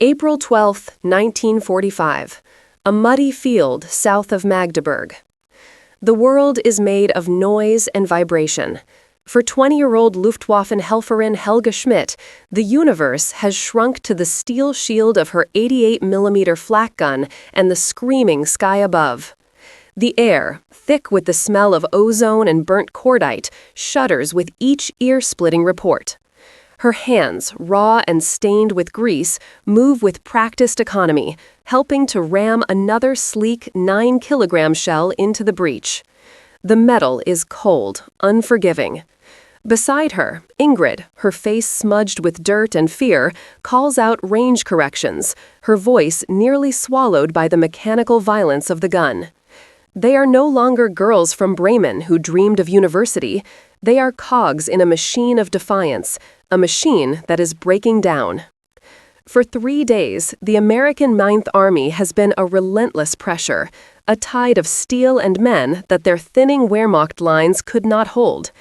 April 12, 1945. A muddy field south of Magdeburg. The world is made of noise and vibration. For 20-year-old Luftwaffenhelferin Helga Schmidt, the universe has shrunk to the steel shield of her 88mm flak gun and the screaming sky above. The air, thick with the smell of ozone and burnt cordite, shudders with each ear-splitting report. Her hands, raw and stained with grease, move with practiced economy, helping to ram another sleek 9-kilogram shell into the breach. The metal is cold, unforgiving. Beside her, Ingrid, her face smudged with dirt and fear, calls out range corrections, her voice nearly swallowed by the mechanical violence of the gun. They are no longer girls from Bremen who dreamed of university. They are cogs in a machine of defiance, a machine that is breaking down. For 3 days, the American Ninth Army has been a relentless pressure, a tide of steel and men that their thinning Wehrmacht lines could not hold.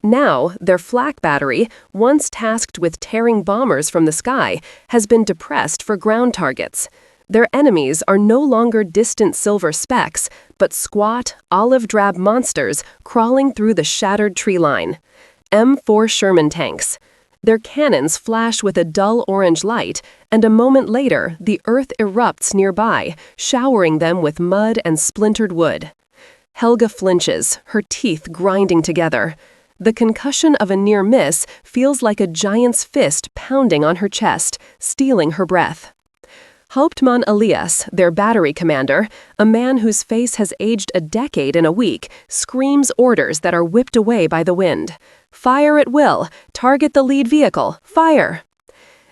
Now, their flak battery, once tasked with tearing bombers from the sky, has been depressed for ground targets. Their enemies are no longer distant silver specks, but squat, olive-drab monsters crawling through the shattered tree line. M4 Sherman tanks. Their cannons flash with a dull orange light, and a moment later, the earth erupts nearby, showering them with mud and splintered wood. Helga flinches, her teeth grinding together. The concussion of a near miss feels like a giant's fist pounding on her chest, stealing her breath. Hauptmann Elias, their battery commander, a man whose face has aged a decade in a week, screams orders that are whipped away by the wind. Fire at will! Target the lead vehicle! Fire!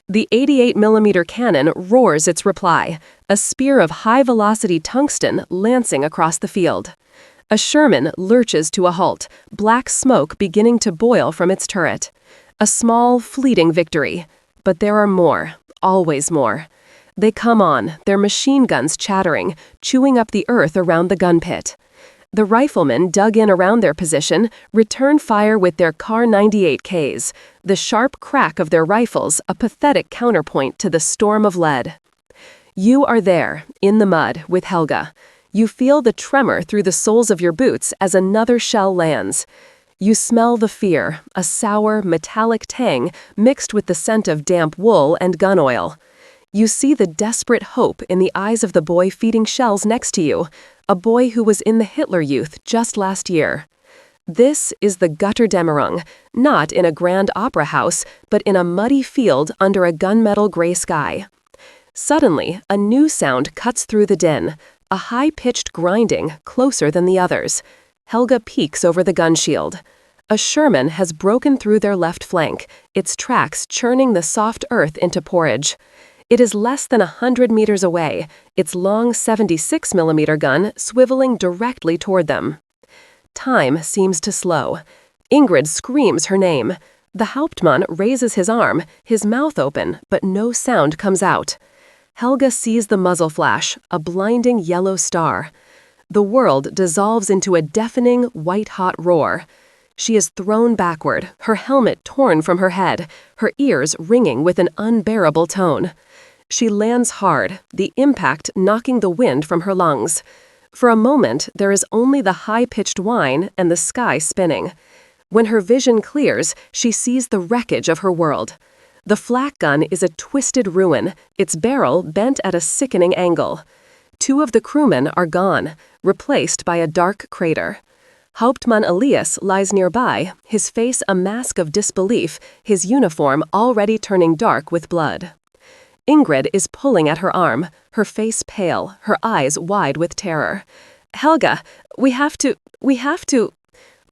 The 88mm cannon roars its reply, a spear of high-velocity tungsten lancing across the field. A Sherman lurches to a halt, black smoke beginning to boil from its turret. A small, fleeting victory. But there are more, always more. They come on, their machine guns chattering, chewing up the earth around the gun pit. The riflemen dug in around their position return fire with their Kar-98Ks, the sharp crack of their rifles a pathetic counterpoint to the storm of lead. You are there, in the mud, with Helga. You feel the tremor through the soles of your boots as another shell lands. You smell the fear, a sour, metallic tang mixed with the scent of damp wool and gun oil. You see the desperate hope in the eyes of the boy feeding shells next to you, a boy who was in the Hitler Youth just last year. This is the Götterdämmerung, not in a grand opera house, but in a muddy field under a gunmetal gray sky. Suddenly, a new sound cuts through the din, a high-pitched grinding closer than the others. Helga peeks over the gun shield. A Sherman has broken through their left flank, its tracks churning the soft earth into porridge. It is less than 100 meters away, its long 76mm gun swiveling directly toward them. Time seems to slow. Ingrid screams her name. The Hauptmann raises his arm, his mouth open, but no sound comes out. Helga sees the muzzle flash, a blinding yellow star. The world dissolves into a deafening, white-hot roar. She is thrown backward, her helmet torn from her head, her ears ringing with an unbearable tone. She lands hard, the impact knocking the wind from her lungs. For a moment, there is only the high-pitched whine and the sky spinning. When her vision clears, she sees the wreckage of her world. The flak gun is a twisted ruin, its barrel bent at a sickening angle. 2 of the crewmen are gone, replaced by a dark crater. Hauptmann Elias lies nearby, his face a mask of disbelief, his uniform already turning dark with blood. Ingrid is pulling at her arm, her face pale, her eyes wide with terror. Helga, we have to.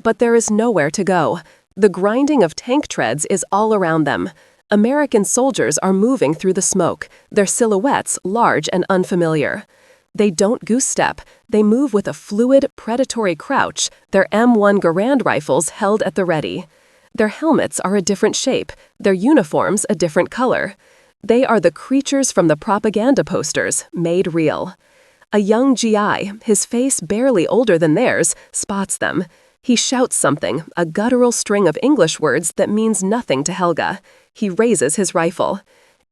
But there is nowhere to go. The grinding of tank treads is all around them. American soldiers are moving through the smoke, their silhouettes large and unfamiliar. They don't goose-step, they move with a fluid, predatory crouch, their M1 Garand rifles held at the ready. Their helmets are a different shape, their uniforms a different color. They are the creatures from the propaganda posters, made real. A young GI, his face barely older than theirs, spots them. He shouts something, a guttural string of English words that means nothing to Helga. He raises his rifle.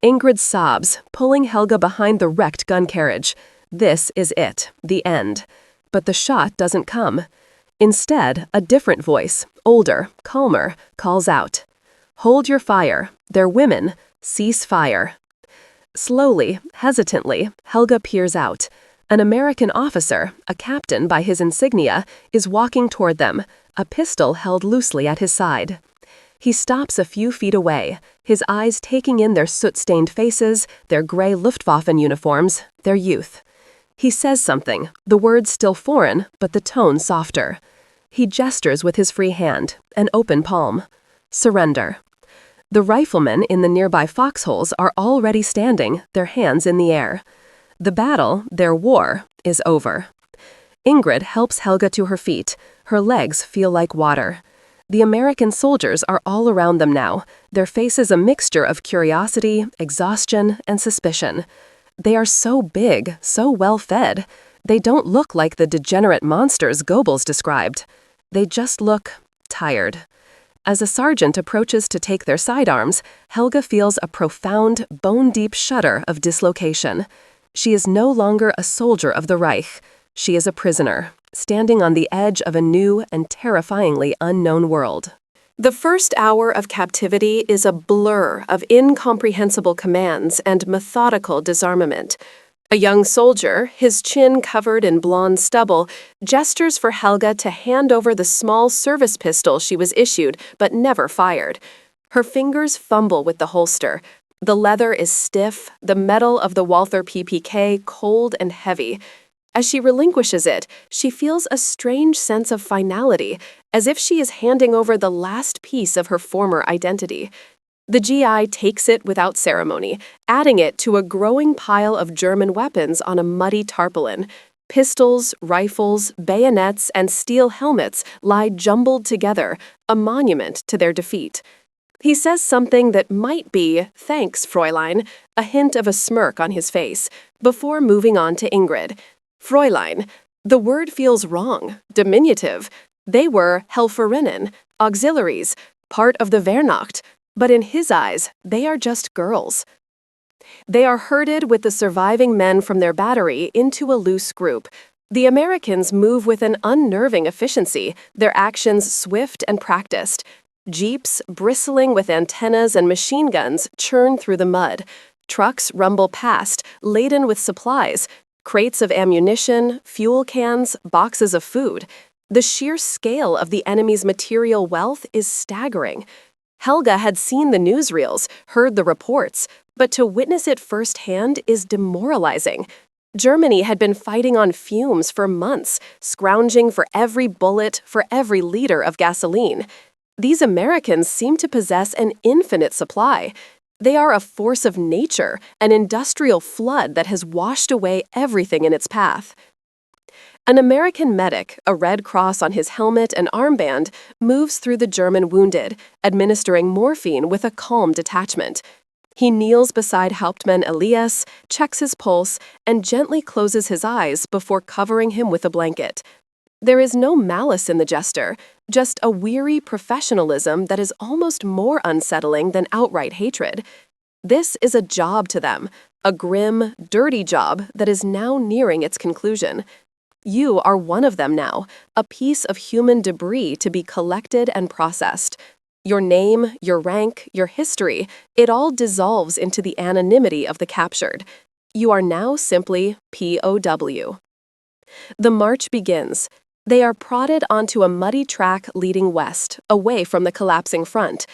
Ingrid sobs, pulling Helga behind the wrecked gun carriage. This is it, the end. But the shot doesn't come. Instead, a different voice, older, calmer, calls out. Hold your fire. They're women. Cease fire. Slowly, hesitantly, Helga peers out. An American officer, a captain by his insignia, is walking toward them, a pistol held loosely at his side. He stops a few feet away, his eyes taking in their soot-stained faces, their gray Luftwaffe uniforms, their youth. He says something, the words still foreign, but the tone softer. He gestures with his free hand, an open palm. Surrender. The riflemen in the nearby foxholes are already standing, their hands in the air. The battle, their war, is over. Ingrid helps Helga to her feet. Her legs feel like water. The American soldiers are all around them now, their faces a mixture of curiosity, exhaustion, and suspicion. They are so big, so well-fed. They don't look like the degenerate monsters Goebbels described. They just look tired. As a sergeant approaches to take their sidearms, Helga feels a profound, bone-deep shudder of dislocation. She is no longer a soldier of the Reich. She is a prisoner, standing on the edge of a new and terrifyingly unknown world. The first hour of captivity is a blur of incomprehensible commands and methodical disarmament. A young soldier, his chin covered in blonde stubble, gestures for Helga to hand over the small service pistol she was issued but never fired. Her fingers fumble with the holster. The leather is stiff, the metal of the Walther PPK cold and heavy. As she relinquishes it, she feels a strange sense of finality, as if she is handing over the last piece of her former identity. The GI takes it without ceremony, adding it to a growing pile of German weapons on a muddy tarpaulin. Pistols, rifles, bayonets, and steel helmets lie jumbled together, a monument to their defeat. He says something that might be, "Thanks, Fräulein," a hint of a smirk on his face, before moving on to Ingrid. Fräulein. The word feels wrong, diminutive. They were Helferinnen, auxiliaries, part of the Wehrmacht, but in his eyes, they are just girls. They are herded with the surviving men from their battery into a loose group. The Americans move with an unnerving efficiency, their actions swift and practiced. Jeeps, bristling with antennas and machine guns, churn through the mud. Trucks rumble past, laden with supplies, crates of ammunition, fuel cans, boxes of food. The sheer scale of the enemy's material wealth is staggering. Helga had seen the newsreels, heard the reports, but to witness it firsthand is demoralizing. Germany had been fighting on fumes for months, scrounging for every bullet, for every liter of gasoline. These Americans seem to possess an infinite supply. They are a force of nature, an industrial flood that has washed away everything in its path. An American medic, a red cross on his helmet and armband, moves through the German wounded, administering morphine with a calm detachment. He kneels beside Hauptmann Elias, checks his pulse, and gently closes his eyes before covering him with a blanket. There is no malice in the gesture, just a weary professionalism that is almost more unsettling than outright hatred. This is a job to them, a grim, dirty job that is now nearing its conclusion. You are one of them now, a piece of human debris to be collected and processed. Your name, your rank, your history, it all dissolves into the anonymity of the captured. You are now simply POW. The march begins. They are prodded onto a muddy track leading west, away from the collapsing front.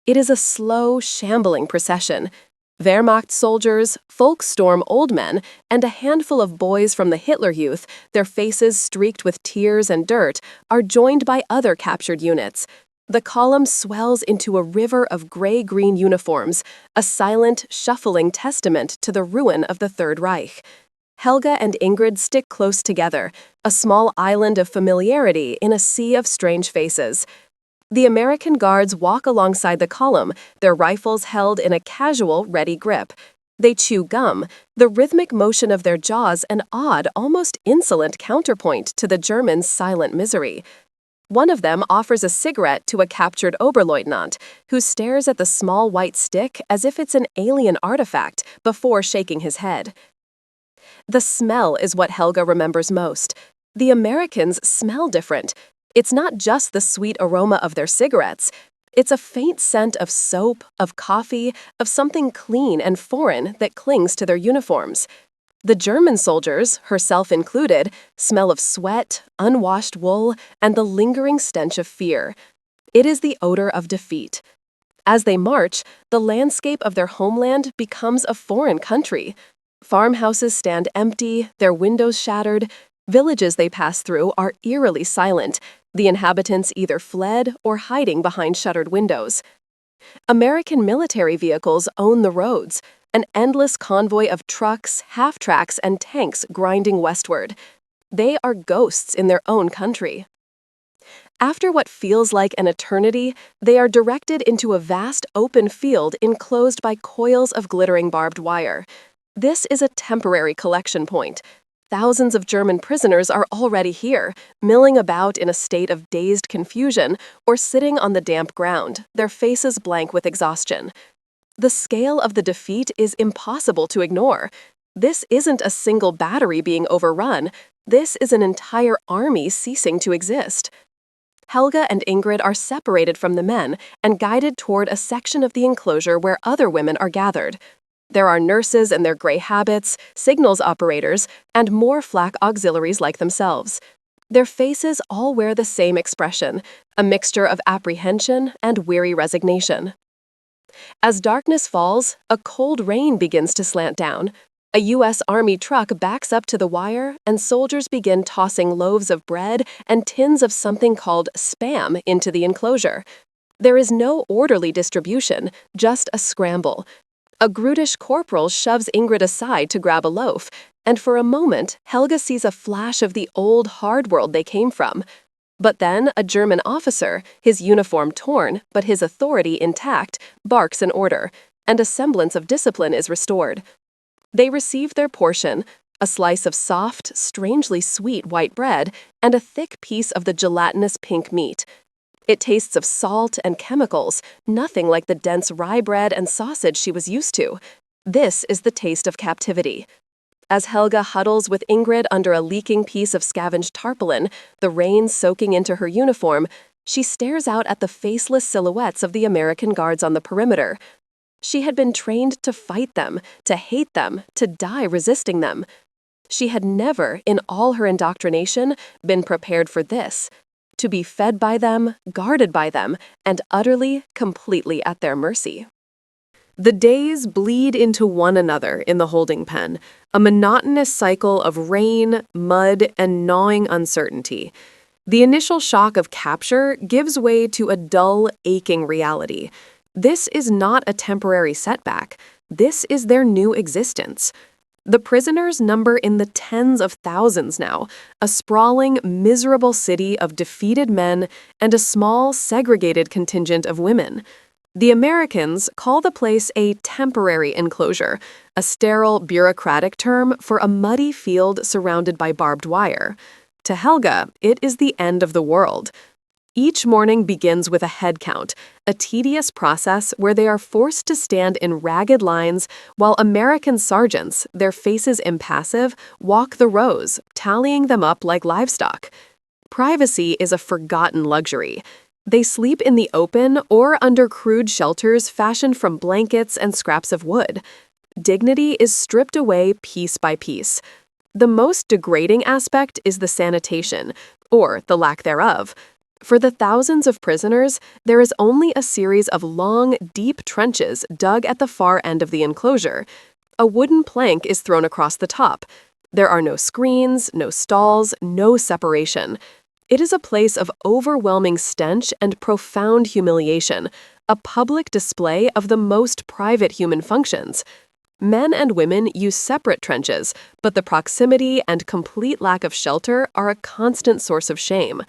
It is a slow, shambling procession. Wehrmacht soldiers, Volkssturm old men, and a handful of boys from the Hitler Youth, their faces streaked with tears and dirt, are joined by other captured units. The column swells into a river of gray-green uniforms, a silent, shuffling testament to the ruin of the Third Reich. Helga and Ingrid stick close together, a small island of familiarity in a sea of strange faces. The American guards walk alongside the column, their rifles held in a casual, ready grip. They chew gum, the rhythmic motion of their jaws an odd, almost insolent counterpoint to the Germans' silent misery. One of them offers a cigarette to a captured Oberleutnant, who stares at the small white stick as if it's an alien artifact before shaking his head. The smell is what Helga remembers most. The Americans smell different. It's not just the sweet aroma of their cigarettes. It's a faint scent of soap, of coffee, of something clean and foreign that clings to their uniforms. The German soldiers, herself included, smell of sweat, unwashed wool, and the lingering stench of fear. It is the odor of defeat. As they march, the landscape of their homeland becomes a foreign country. Farmhouses stand empty, their windows shattered. Villages they pass through are eerily silent, the inhabitants either fled or hiding behind shuttered windows. American military vehicles own the roads, an endless convoy of trucks, half-tracks, and tanks grinding westward. They are ghosts in their own country. After what feels like an eternity, they are directed into a vast open field enclosed by coils of glittering barbed wire. This is a temporary collection point. Thousands of German prisoners are already here, milling about in a state of dazed confusion or sitting on the damp ground, their faces blank with exhaustion. The scale of the defeat is impossible to ignore. This isn't a single battery being overrun. This is an entire army ceasing to exist. Helga and Ingrid are separated from the men and guided toward a section of the enclosure where other women are gathered. There are nurses in their gray habits, signals operators, and more flak auxiliaries like themselves. Their faces all wear the same expression, a mixture of apprehension and weary resignation. As darkness falls, a cold rain begins to slant down. A U.S. Army truck backs up to the wire, and soldiers begin tossing loaves of bread and tins of something called Spam into the enclosure. There is no orderly distribution, just a scramble. A Grutish corporal shoves Ingrid aside to grab a loaf, and for a moment, Helga sees a flash of the old, hard world they came from. But then a German officer, his uniform torn, but his authority intact, barks an order, and a semblance of discipline is restored. They receive their portion, a slice of soft, strangely sweet white bread, and a thick piece of the gelatinous pink meat. It tastes of salt and chemicals, nothing like the dense rye bread and sausage she was used to. This is the taste of captivity. As Helga huddles with Ingrid under a leaking piece of scavenged tarpaulin, the rain soaking into her uniform, she stares out at the faceless silhouettes of the American guards on the perimeter. She had been trained to fight them, to hate them, to die resisting them. She had never, in all her indoctrination, been prepared for this: to be fed by them, guarded by them, and utterly, completely at their mercy. The days bleed into one another in the holding pen, a monotonous cycle of rain, mud, and gnawing uncertainty. The initial shock of capture gives way to a dull, aching reality. This is not a temporary setback. This is their new existence. The prisoners number in the tens of thousands now, a sprawling, miserable city of defeated men and a small, segregated contingent of women. The Americans call the place a temporary enclosure, a sterile, bureaucratic term for a muddy field surrounded by barbed wire. To Helga, it is the end of the world. Each morning begins with a head count, a tedious process where they are forced to stand in ragged lines while American sergeants, their faces impassive, walk the rows, tallying them up like livestock. Privacy is a forgotten luxury. They sleep in the open or under crude shelters fashioned from blankets and scraps of wood. Dignity is stripped away piece by piece. The most degrading aspect is the sanitation, or the lack thereof. For the thousands of prisoners, there is only a series of long, deep trenches dug at the far end of the enclosure. A wooden plank is thrown across the top. There are no screens, no stalls, no separation. It is a place of overwhelming stench and profound humiliation, a public display of the most private human functions. Men and women use separate trenches, but the proximity and complete lack of shelter are a constant source of shame.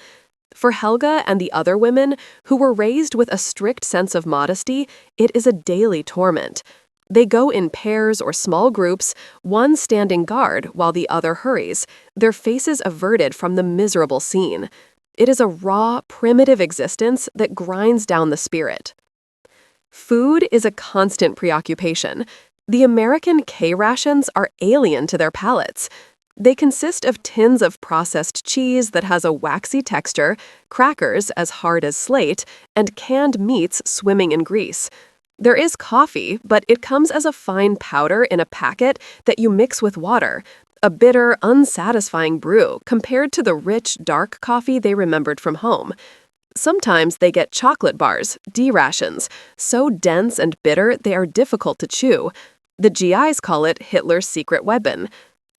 For Helga and the other women, who were raised with a strict sense of modesty, it is a daily torment. They go in pairs or small groups, one standing guard while the other hurries, their faces averted from the miserable scene. It is a raw, primitive existence that grinds down the spirit. Food is a constant preoccupation. The American K-rations are alien to their palates. They consist of tins of processed cheese that has a waxy texture, crackers as hard as slate, and canned meats swimming in grease. There is coffee, but it comes as a fine powder in a packet that you mix with water, a bitter, unsatisfying brew compared to the rich, dark coffee they remembered from home. Sometimes they get chocolate bars, D-rations, so dense and bitter they are difficult to chew. The GIs call it Hitler's secret weapon.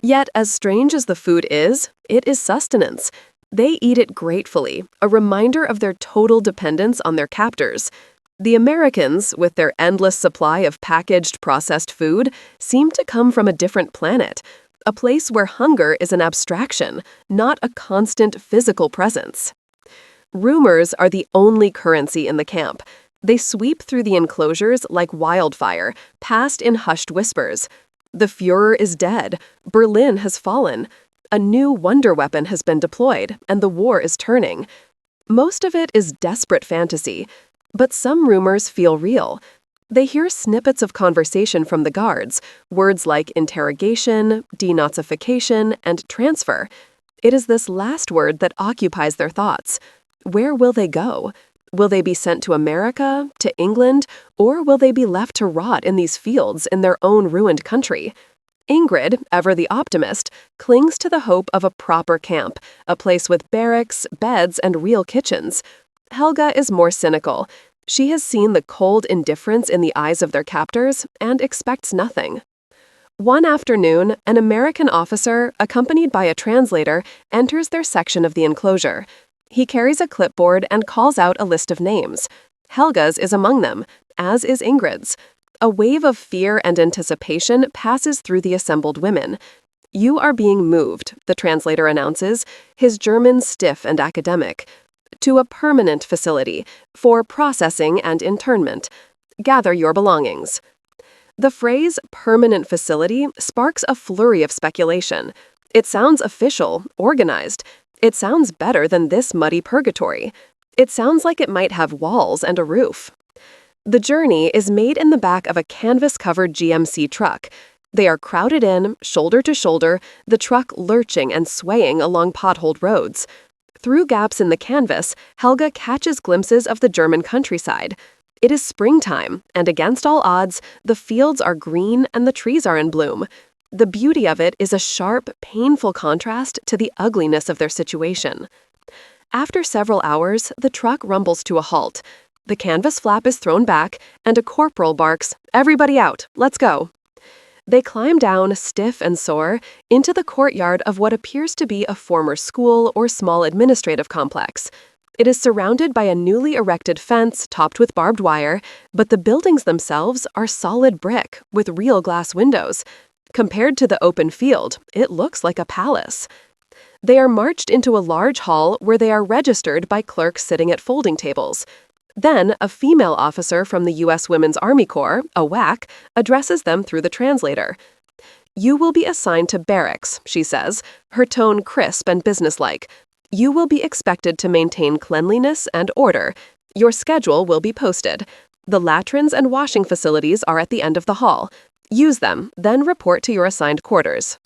Yet, as strange as the food is, it is sustenance. They eat it gratefully, a reminder of their total dependence on their captors. The Americans, with their endless supply of packaged, processed food, seem to come from a different planet, a place where hunger is an abstraction, not a constant physical presence. Rumors are the only currency in the camp. They sweep through the enclosures like wildfire, passed in hushed whispers. The Führer is dead. Berlin has fallen. A new wonder weapon has been deployed, and the war is turning. Most of it is desperate fantasy, but some rumors feel real. They hear snippets of conversation from the guards, words like interrogation, denazification, and transfer. It is this last word that occupies their thoughts. Where will they go? Will they be sent to America, to England, or will they be left to rot in these fields in their own ruined country? Ingrid, ever the optimist, clings to the hope of a proper camp, a place with barracks, beds, and real kitchens. Helga is more cynical. She has seen the cold indifference in the eyes of their captors and expects nothing. One afternoon, an American officer, accompanied by a translator, enters their section of the enclosure. He carries a clipboard and calls out a list of names. Helga's is among them, as is Ingrid's. A wave of fear and anticipation passes through the assembled women. "You are being moved," the translator announces, his German stiff and academic, "to a permanent facility for processing and internment. Gather your belongings." The phrase permanent facility sparks a flurry of speculation. It sounds official, organized. It sounds better than this muddy purgatory. It sounds like it might have walls and a roof. The journey is made in the back of a canvas-covered GMC truck. They are crowded in, shoulder to shoulder, the truck lurching and swaying along potholed roads. Through gaps in the canvas, Helga catches glimpses of the German countryside. It is springtime, and against all odds, the fields are green and the trees are in bloom. The beauty of it is a sharp, painful contrast to the ugliness of their situation. After several hours, the truck rumbles to a halt. The canvas flap is thrown back, and a corporal barks, "Everybody out, let's go." They climb down, stiff and sore, into the courtyard of what appears to be a former school or small administrative complex. It is surrounded by a newly erected fence topped with barbed wire, but the buildings themselves are solid brick with real glass windows. Compared to the open field, it looks like a palace. They are marched into a large hall where they are registered by clerks sitting at folding tables. Then, a female officer from the U.S. Women's Army Corps, a WAC, addresses them through the translator. "You will be assigned to barracks," she says, her tone crisp and businesslike. "You will be expected to maintain cleanliness and order. Your schedule will be posted. The latrines and washing facilities are at the end of the hall. Use them, then report to your assigned quarters."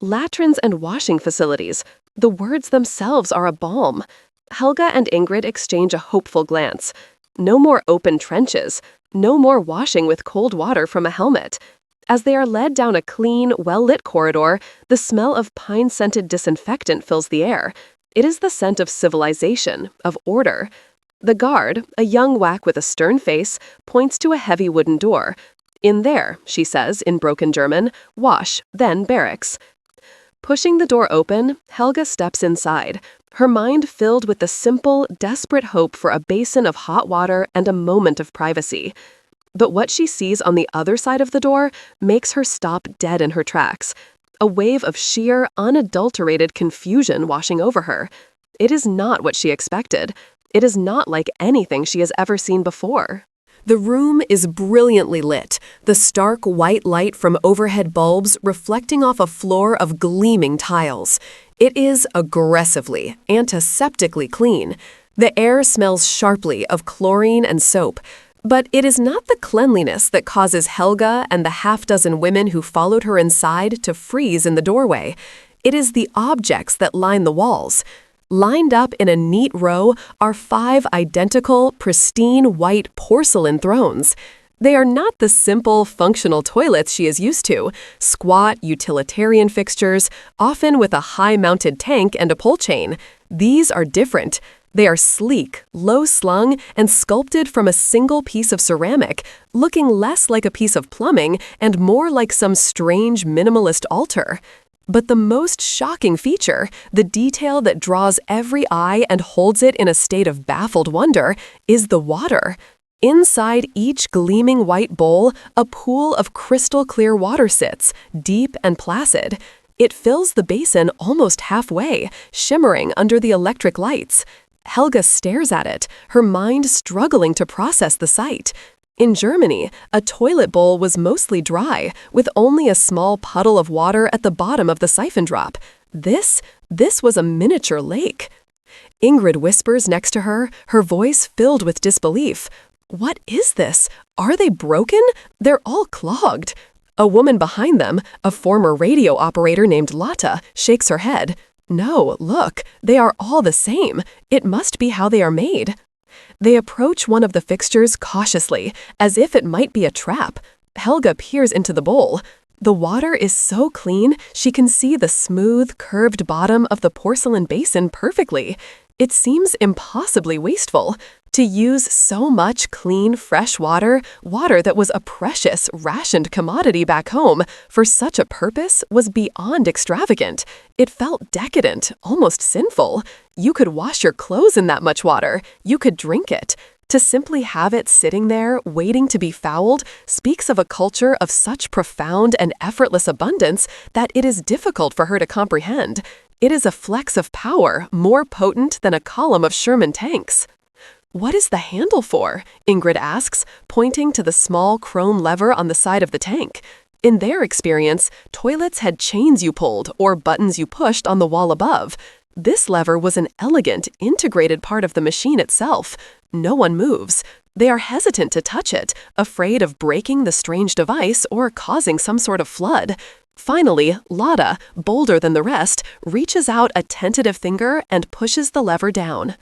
Latrines and washing facilities. The words themselves are a balm. Helga and Ingrid exchange a hopeful glance. No more open trenches. No more washing with cold water from a helmet. As they are led down a clean, well-lit corridor, the smell of pine-scented disinfectant fills the air. It is the scent of civilization, of order. The guard, a young WAC with a stern face, points to a heavy wooden door. "In there," she says in broken German, "wash, then barracks." Pushing the door open, Helga steps inside, her mind filled with the simple, desperate hope for a basin of hot water and a moment of privacy. But what she sees on the other side of the door makes her stop dead in her tracks. A wave of sheer, unadulterated confusion washing over her. It is not what she expected. It is not like anything she has ever seen before. The room is brilliantly lit, the stark white light from overhead bulbs reflecting off a floor of gleaming tiles. It is aggressively, antiseptically clean. The air smells sharply of chlorine and soap. But it is not the cleanliness that causes Helga and the half-dozen women who followed her inside to freeze in the doorway. It is the objects that line the walls. Lined up in a neat row are 5 identical, pristine white porcelain thrones. They are not the simple, functional toilets she is used to, squat, utilitarian fixtures, often with a high-mounted tank and a pole chain. These are different. They are sleek, low-slung, and sculpted from a single piece of ceramic, looking less like a piece of plumbing and more like some strange minimalist altar. But the most shocking feature, the detail that draws every eye and holds it in a state of baffled wonder, is the water. Inside each gleaming white bowl, a pool of crystal-clear water sits, deep and placid. It fills the basin almost halfway, shimmering under the electric lights. Helga stares at it, her mind struggling to process the sight. In Germany, a toilet bowl was mostly dry, with only a small puddle of water at the bottom of the siphon drop. This was a miniature lake. Ingrid whispers next to her, her voice filled with disbelief. "What is this? Are they broken? They're all clogged." A woman behind them, a former radio operator named Lotta, shakes her head. "No, look, they are all the same. It must be how they are made." They approach one of the fixtures cautiously, as if it might be a trap. Helga peers into the bowl. The water is so clean, she can see the smooth, curved bottom of the porcelain basin perfectly. It seems impossibly wasteful. To use so much clean, fresh water that was a precious, rationed commodity back home, for such a purpose was beyond extravagant. It felt decadent, almost sinful. You could wash your clothes in that much water. You could drink it. To simply have it sitting there, waiting to be fouled, speaks of a culture of such profound and effortless abundance that it is difficult for her to comprehend. It is a flex of power more potent than a column of Sherman tanks. "What is the handle for?" Ingrid asks, pointing to the small chrome lever on the side of the tank. In their experience, toilets had chains you pulled or buttons you pushed on the wall above. This lever was an elegant, integrated part of the machine itself. No one moves. They are hesitant to touch it, afraid of breaking the strange device or causing some sort of flood. Finally, Lotta, bolder than the rest, reaches out a tentative finger and pushes the lever down.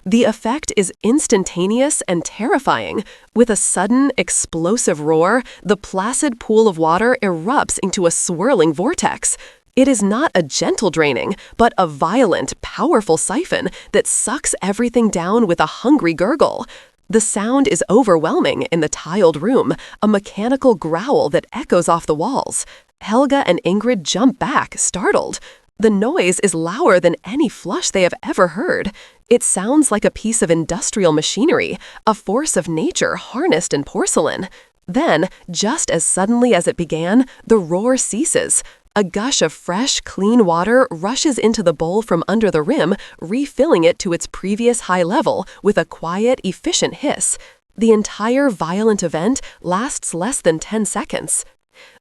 The effect is instantaneous and terrifying. With a sudden, explosive roar, the placid pool of water erupts into a swirling vortex. It is not a gentle draining, but a violent, powerful siphon that sucks everything down with a hungry gurgle. The sound is overwhelming in the tiled room, a mechanical growl that echoes off the walls. Helga and Ingrid jump back, startled. The noise is louder than any flush they have ever heard. It sounds like a piece of industrial machinery, a force of nature harnessed in porcelain. Then, just as suddenly as it began, the roar ceases. A gush of fresh, clean water rushes into the bowl from under the rim, refilling it to its previous high level with a quiet, efficient hiss. The entire violent event lasts less than 10 seconds.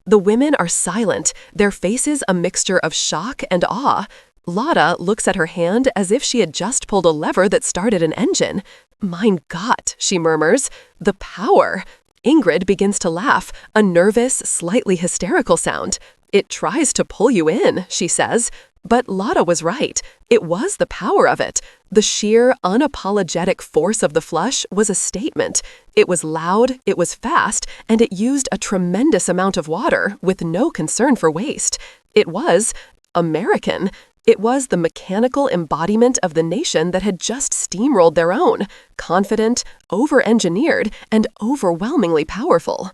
The women are silent, their faces a mixture of shock and awe. Lotta looks at her hand as if she had just pulled a lever that started an engine. "Mein Gott," she murmurs, "the power." Ingrid begins to laugh, a nervous, slightly hysterical sound. "It tries to pull you in," she says. But Lotta was right. It was the power of it. The sheer, unapologetic force of the flush was a statement. It was loud, it was fast, and it used a tremendous amount of water with no concern for waste. It was American. It was the mechanical embodiment of the nation that had just steamrolled their own, confident, over-engineered, and overwhelmingly powerful.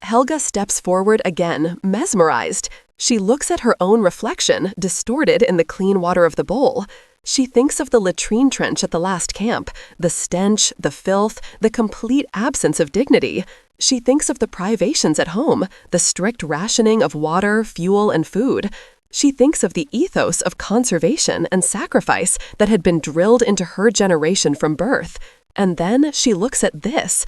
Helga steps forward again, mesmerized. She looks at her own reflection, distorted in the clean water of the bowl. She thinks of the latrine trench at the last camp, the stench, the filth, the complete absence of dignity. She thinks of the privations at home, the strict rationing of water, fuel, and food. She thinks of the ethos of conservation and sacrifice that had been drilled into her generation from birth. And then she looks at this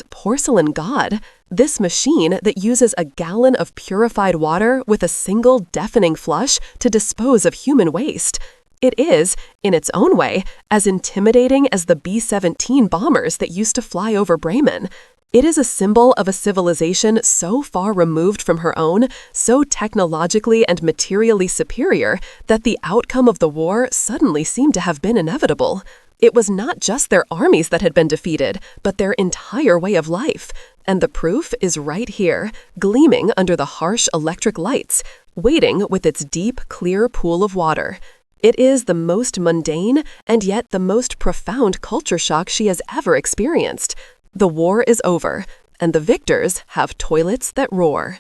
porcelain god, this machine that uses a gallon of purified water with a single deafening flush to dispose of human waste. It is, in its own way, as intimidating as the B-17 bombers that used to fly over Bremen. It is a symbol of a civilization so far removed from her own, so technologically and materially superior, that the outcome of the war suddenly seemed to have been inevitable. It was not just their armies that had been defeated, but their entire way of life. And the proof is right here, gleaming under the harsh electric lights, waiting with its deep, clear pool of water. It is the most mundane and yet the most profound culture shock she has ever experienced. The war is over, and the victors have toilets that roar.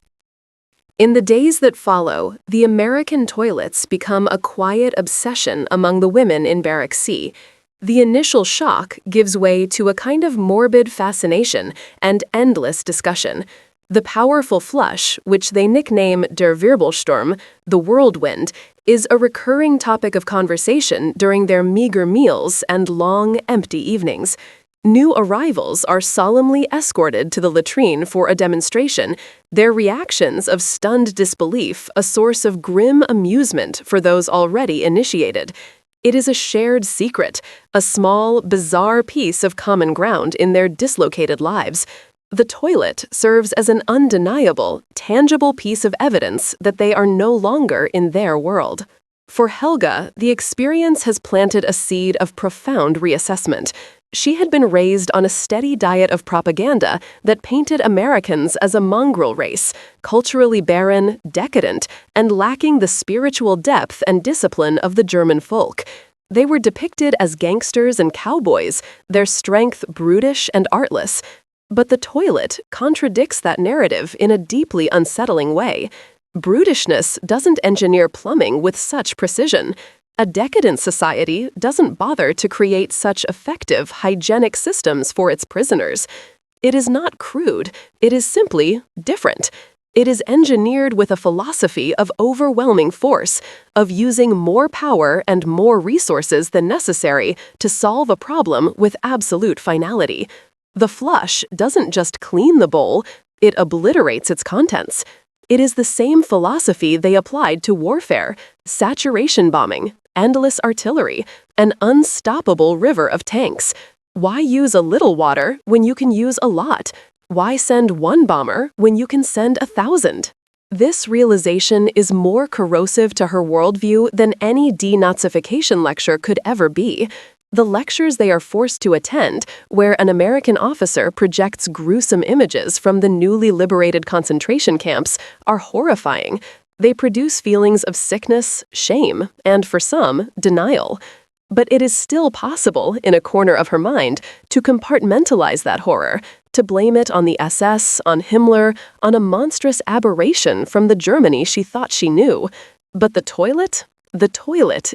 In the days that follow, the American toilets become a quiet obsession among the women in Barrack C. The initial shock gives way to a kind of morbid fascination and endless discussion. The powerful flush, which they nickname Der Wirbelsturm, the whirlwind, is a recurring topic of conversation during their meager meals and long, empty evenings. New arrivals are solemnly escorted to the latrine for a demonstration, their reactions of stunned disbelief a source of grim amusement for those already initiated. It is a shared secret, a small, bizarre piece of common ground in their dislocated lives. The toilet serves as an undeniable, tangible piece of evidence that they are no longer in their world. For Helga, the experience has planted a seed of profound reassessment. She had been raised on a steady diet of propaganda that painted Americans as a mongrel race, culturally barren, decadent, and lacking the spiritual depth and discipline of the German folk. They were depicted as gangsters and cowboys, their strength brutish and artless. But the toilet contradicts that narrative in a deeply unsettling way. Brutishness doesn't engineer plumbing with such precision. A decadent society doesn't bother to create such effective, hygienic systems for its prisoners. It is not crude, it is simply different. It is engineered with a philosophy of overwhelming force, of using more power and more resources than necessary to solve a problem with absolute finality. The flush doesn't just clean the bowl, it obliterates its contents. It is the same philosophy they applied to warfare, saturation bombing, endless artillery, an unstoppable river of tanks. Why use a little water when you can use a lot? Why send one bomber when you can send 1,000? This realization is more corrosive to her worldview than any denazification lecture could ever be. The lectures they are forced to attend, where an American officer projects gruesome images from the newly liberated concentration camps, are horrifying. They produce feelings of sickness, shame, and for some, denial. But it is still possible, in a corner of her mind, to compartmentalize that horror, to blame it on the SS, on Himmler, on a monstrous aberration from the Germany she thought she knew. But the toilet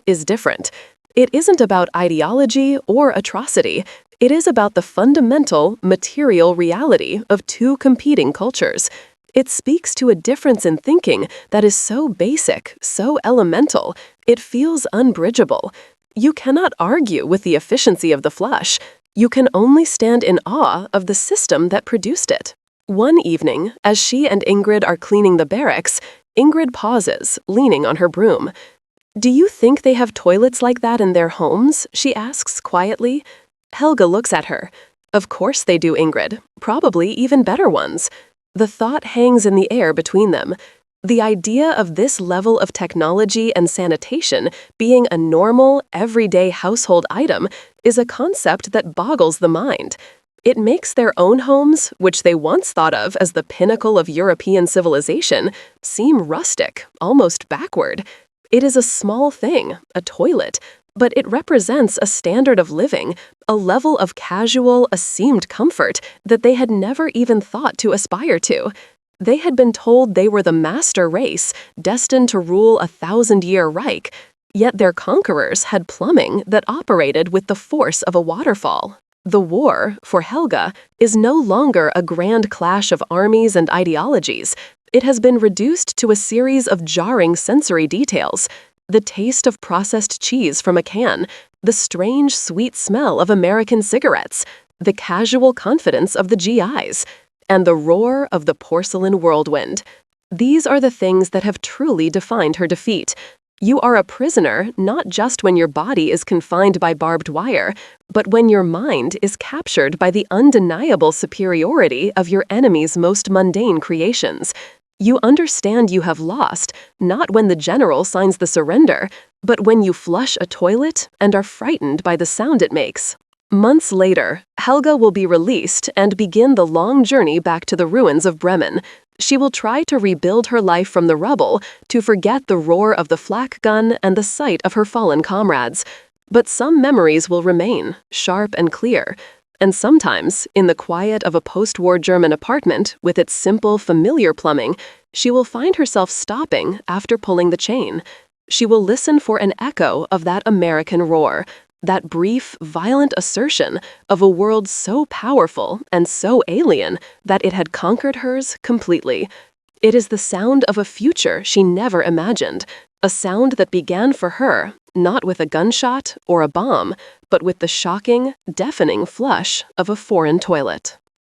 is different. It isn't about ideology or atrocity. It is about the fundamental, material reality of two competing cultures. It speaks to a difference in thinking that is so basic, so elemental, it feels unbridgeable. You cannot argue with the efficiency of the flush. You can only stand in awe of the system that produced it. One evening, as she and Ingrid are cleaning the barracks, Ingrid pauses, leaning on her broom. "Do you think they have toilets like that in their homes?" she asks quietly. Helga looks at her. "Of course they do, Ingrid. Probably even better ones." The thought hangs in the air between them. The idea of this level of technology and sanitation being a normal, everyday household item is a concept that boggles the mind. It makes their own homes, which they once thought of as the pinnacle of European civilization, seem rustic, almost backward. It is a small thing, a toilet, but it represents a standard of living, a level of casual, assumed comfort that they had never even thought to aspire to. They had been told they were the master race, destined to rule a 1,000-year Reich, yet their conquerors had plumbing that operated with the force of a waterfall. The war, for Helga, is no longer a grand clash of armies and ideologies. It has been reduced to a series of jarring sensory details. The taste of processed cheese from a can, the strange sweet smell of American cigarettes, the casual confidence of the GIs, and the roar of the porcelain whirlwind. These are the things that have truly defined her defeat. You are a prisoner not just when your body is confined by barbed wire, but when your mind is captured by the undeniable superiority of your enemy's most mundane creations. You understand you have lost, not when the general signs the surrender, but when you flush a toilet and are frightened by the sound it makes. Months later, Helga will be released and begin the long journey back to the ruins of Bremen. She will try to rebuild her life from the rubble, to forget the roar of the flak gun and the sight of her fallen comrades. But some memories will remain, sharp and clear. And sometimes, in the quiet of a post-war German apartment with its simple, familiar plumbing, she will find herself stopping after pulling the chain. She will listen for an echo of that American roar, that brief, violent assertion of a world so powerful and so alien that it had conquered hers completely. It is the sound of a future she never imagined, a sound that began for her not with a gunshot or a bomb, but with the shocking, deafening flush of a foreign toilet.